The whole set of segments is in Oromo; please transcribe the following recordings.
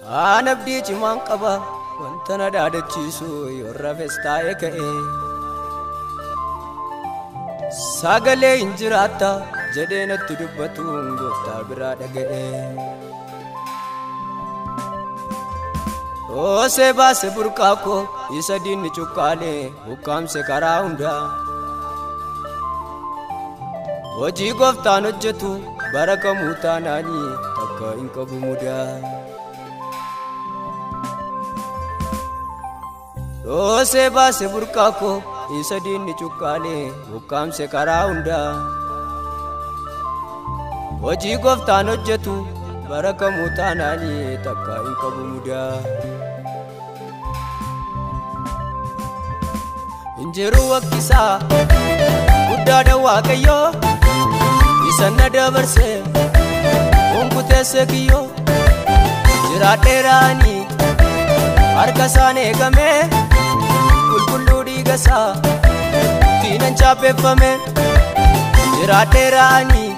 Anabdii cimaan qaba wanta na daadachiisu yorra festaa'e ka'e sagalee hin jiraatta jedhee natti dubbatuun gooftaa biraa dhaga'e Oosee baase burqaa koo isa diinni cuqqaalee hukkaamse karaa hundaa hojii gooftaan hojjetu bara kamuu taanaanii takka hin qabu mudaa Oosee baase burqaa koo isa diinni cuqqaalee hukkaamse karaa hundaa hojii gooftaan hojjetu bara kamuu taanaanii takka hin qabu mudaa Injiru wakkisaa guddaadha waaqayyoo isa na dabarse hunkuteesse kiyyoo jiraadheeraanii harka isaan eegame qulqulluu dhiigasaa diinan chaappeeffame jiraadheeraanii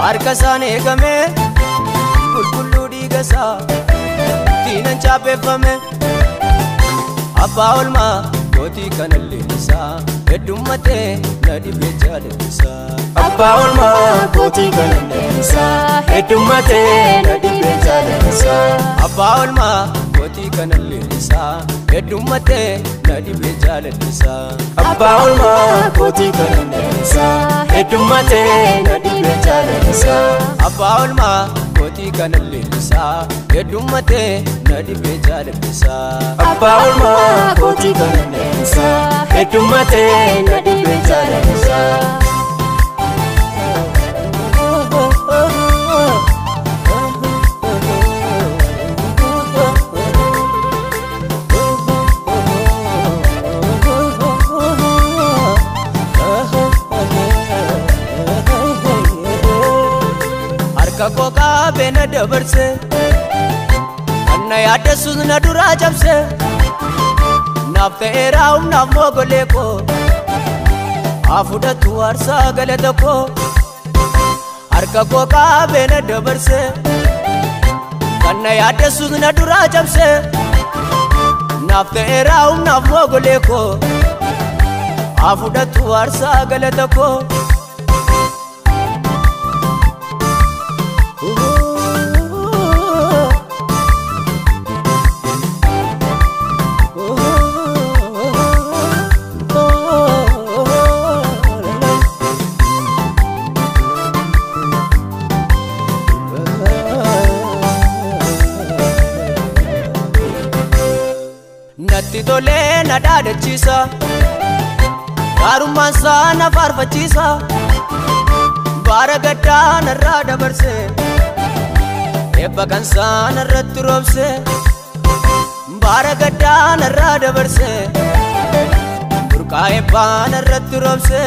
harka isaan eegame qulqulluu dhiigasaa diinan chaappeeffame abbaa olmaa Koti kanallee isaa heddummatee na dhibee jaalatisaa Abbaa olmaa koti kanallee isaa heddummatee na dhibee jaalatisaa Abbaa olmaa koti kanallee isaa heddummatee na dhibee jaalatisaa Abbaa olmaa koti kanallee isaa heddummatee na dhibee jaalatisaa Abbaa olmaa koti kanallee isaa heddummatee na dhibee jaalatisaa Abbaa olmaa koti kanallee isaa heddummatee na dhibee jaalatisaa Kako kaabe na dabarse Anna yaadessus na duraa cabse Naaf ta'eera humnaaf mogolee koo haa fudhatu aarsaa galata koo Harka koo kaabe na dabarse Anna yaadessus na duraa cabse Naaf ta'eera humnaaf mogolee koo haa fudhatu aarsaa galata koo Natti tolee na daadachiisa gaarummaan isaa na faarfachiisa baara gaddaa narraa dabarse eebba kan isaa narratti roobse baara gaddaa narraa dabarse burqaa eebbaa narratti roobse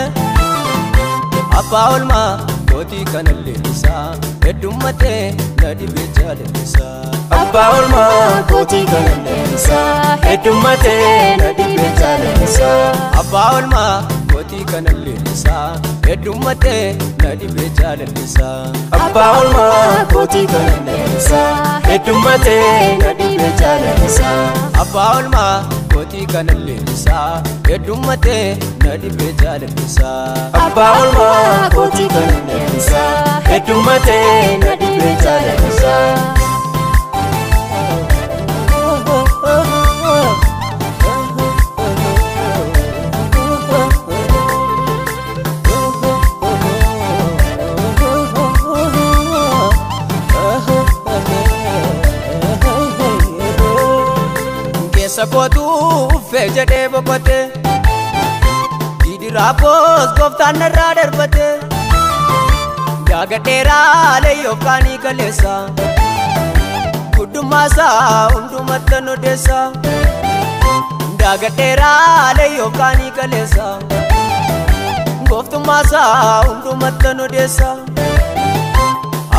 abbaa olmaa kootii kanallee isaa heddummatee na dhibee jaalatisaa Abbaa olmaa koti kanallee isaa heddummatee na dhibee jaalatisaa Abbaa olmaa kootii kanallee isaa heddummatee na dhibee jaalatisaa Abbaa olmaa koti kanallee isaa heddummatee na dhibee jaalatisaa Abbaa olmaa kootii kanallee isaa heddummatee na dhibee jaalatisaa Abbaa olmaa koti kanallee isaa heddummatee na dhibee jaalatisaa Sakootu uffee jedhee boqote Didiraa koos gooftaan narraa darbate Daagadheeraa leeyyoof kaanii kaleessa Guddummaa isaa hundumatti odeessa Daagadheeraa leeyyoof kaanii kaleessa Gooftummaa isaa hundumatti odeessa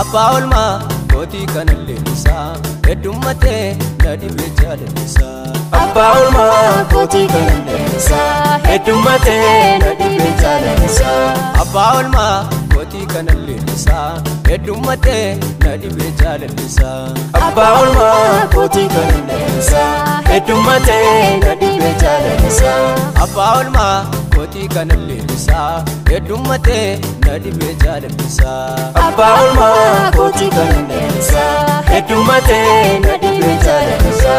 Abbaa olmaa kootii kanallee isaa heddummatee na dhibee jaalatisaa Abbaa olmaa koti kanallee isaa heddummatee na dhibee jaalatisaa Abbaa olmaa kootii kana leellisa heddummatee na dhibee jaalallisa. Abbaa oolmaa kootii kana leellisa heddummatee na dhibee jaalallisa. Abbaa oolmaa kootii kana leellisa heddummatee na dhibee jaalallisa. Abbaa oolmaa kootii kana leellisa heddummatee na dhibee jaalallisa.